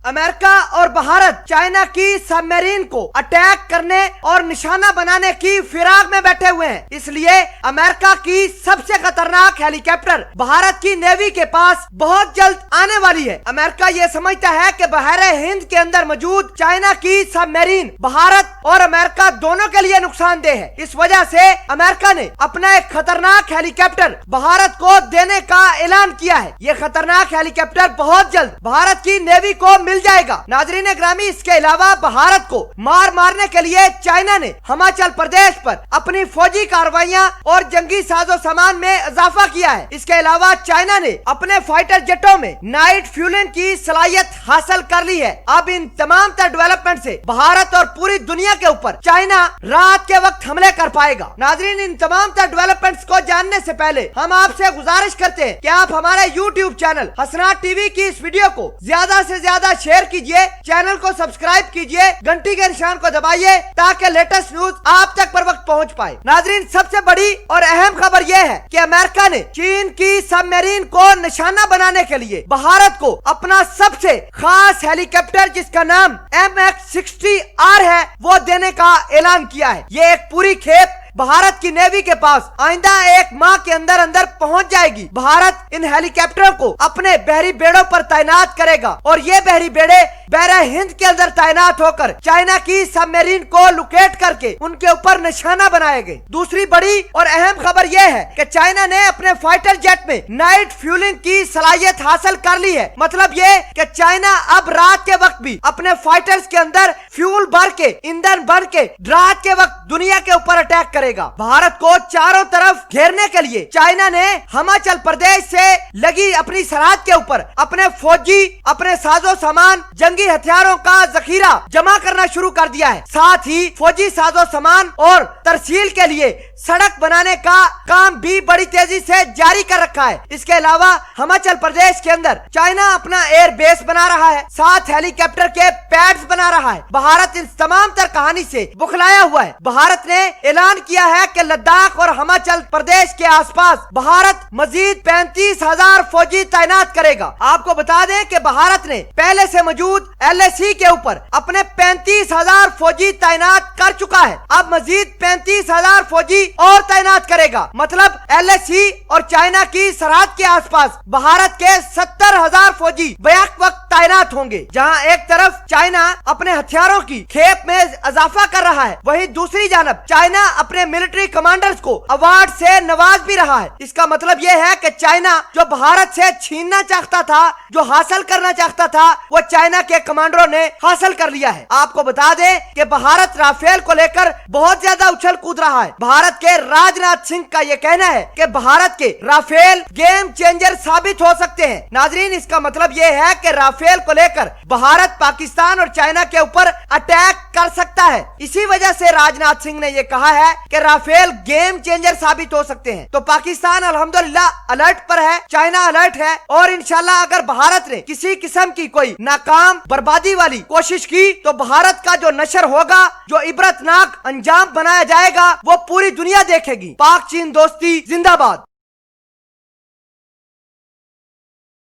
America और Bharat China की submarine को अटैक करने और निशाना बनाने की फिराक में बैठे हुए हैं। इसलिए अमेरिका की सबसे खतरनाक हेलीकॉप्टर भारत की नेवी के पास बहुत जल्द आने वाली है। अमेरिका ये समझता है कि बहरे हिंद के अंदर मौजूद चाइना की सबमरीन भारत और अमेरिका दोनों के लिए नुकसानदेह है। इस वजह से अमेरिका ने अपना एक खतरनाक हेलीकॉप्टर भारत को देने का ऐलान किया है। ये खतरनाक हेलीकॉप्टर बहुत जल्द भारत की नेवी को मिल जाएगा। नाजरीन ग्रामी, इसके अलावा भारत को मारने के लिए चाइना ने हिमाचल प्रदेश पर अपनी फौजी कार्रवाइयां और जंगी साजो सामान में इजाफा किया है। इसके अलावा चाइना ने अपने फाइटर जेटों में नाइट फ्यूलिंग की सलाहियत हासिल कर ली है। अब इन तमाम तर डेवलपमेंट से भारत और पूरी दुनिया के ऊपर चाइना रात के वक्त हमले कर पाएगा। नाजरीन, इन तमाम तर डेवलपमेंट्स को जानने से पहले हम आपसे गुजारिश करते हैं कि आप हमारे YouTube चैनल हसनात टीवी की इस वीडियो को ज्यादा से ज्यादा शेयर कीजिए, चैनल को सब्सक्राइब कीजिए, घंटी के निशान को दबाइए ताकि लेटेस्ट न्यूज आप तक पर वक्त पहुंच पाए। नाजरीन, सबसे बड़ी और अहम खबर यह है कि अमेरिका ने चीन की सबमरीन को निशाना बनाने के लिए भारत को अपना सबसे खास हेलीकॉप्टर जिसका नाम MH-60R है वो देने का ऐलान किया है। ये एक पूरी खेप भारत की नेवी के पास आइंदा एक माह के अंदर अंदर पहुंच जाएगी। भारत इन हेलीकॉप्टरों को अपने बहरी बेड़ों पर तैनात करेगा और ये बहरी बेड़े बहरे हिंद के अंदर तैनात होकर चाइना की सबमरीन को लोकेट करके उनके ऊपर निशाना बनाएंगे। दूसरी बड़ी और अहम खबर यह है कि चाइना ने अपने फाइटर जेट में नाइट फ्यूलिंग की सलाहियत हासिल कर ली है। मतलब ये कि चाइना अब रात के वक्त भी अपने फाइटर्स के अंदर फ्यूल भर के, ईंधन भर के रात के वक्त दुनिया के ऊपर अटैक करेगा। भारत को चारों तरफ घेरने के लिए चाइना ने हिमाचल प्रदेश से लगी अपनी सरहद के ऊपर अपने फौजी, अपने साजो सामान, जंगी हथियारों का जखीरा जमा करना शुरू कर दिया है। साथ ही फौजी साजो सामान और तरसील के लिए सड़क बनाने का काम भी बड़ी तेजी से जारी कर रखा है। इसके अलावा हिमाचल प्रदेश के अंदर चाइना अपना एयर बेस बना रहा है, साथ हेलीकॉप्टर के पैड्स बना रहा है। भारत इन तमाम तर कहानी से बुखलाया हुआ है। भारत ने ऐलान किया है कि लद्दाख और हिमाचल प्रदेश के आसपास भारत मजीद 35,000 फौजी तैनात करेगा। आपको बता दें कि भारत ने पहले से मौजूद LAC के ऊपर अपने 35,000 फौजी तैनात कर चुका है। अब मजीद 35,000 फौजी और तैनात करेगा। मतलब LAC और चाइना की सरहद के आसपास भारत के 70,000 फौजी बैक वक्त तैनात होंगे। जहां एक तरफ चाइना अपने हथियारों की खेप में इजाफा कर रहा है, वहीं दूसरी जानब चाइना अपने मिलिट्री कमांडर्स को अवार्ड से नवाज भी रहा है। इसका मतलब यह है कि चाइना जो भारत से छीनना चाहता था, जो हासिल करना चाहता था, वो चाइना के कमांडरों ने हासिल कर लिया है। आपको बता दें कि भारत राफेल को लेकर बहुत ज्यादा उछल कूद रहा है। भारत के राजनाथ सिंह का यह कहना है कि भारत के राफेल गेम चेंजर साबित हो सकते हैं। नाजरीन, इसका मतलब यह है कि राफेल को लेकर भारत पाकिस्तान और चाइना के ऊपर अटैक कर सकता है। इसी वजह से राजनाथ सिंह ने यह कहा है कि राफेल गेम चेंजर साबित हो सकते हैं। तो पाकिस्तान अल्हम्दुलिल्लाह अलर्ट पर है, चाइना अलर्ट है और इंशाल्लाह अगर भारत ने किसी किस्म की कोई नाकाम बर्बादी वाली कोशिश की तो भारत का जो नशर होगा, जो इबरतनाक अंजाम बनाया जाएगा, वो पूरी दुनिया देखेगी। पाक चीन दोस्ती जिंदाबाद।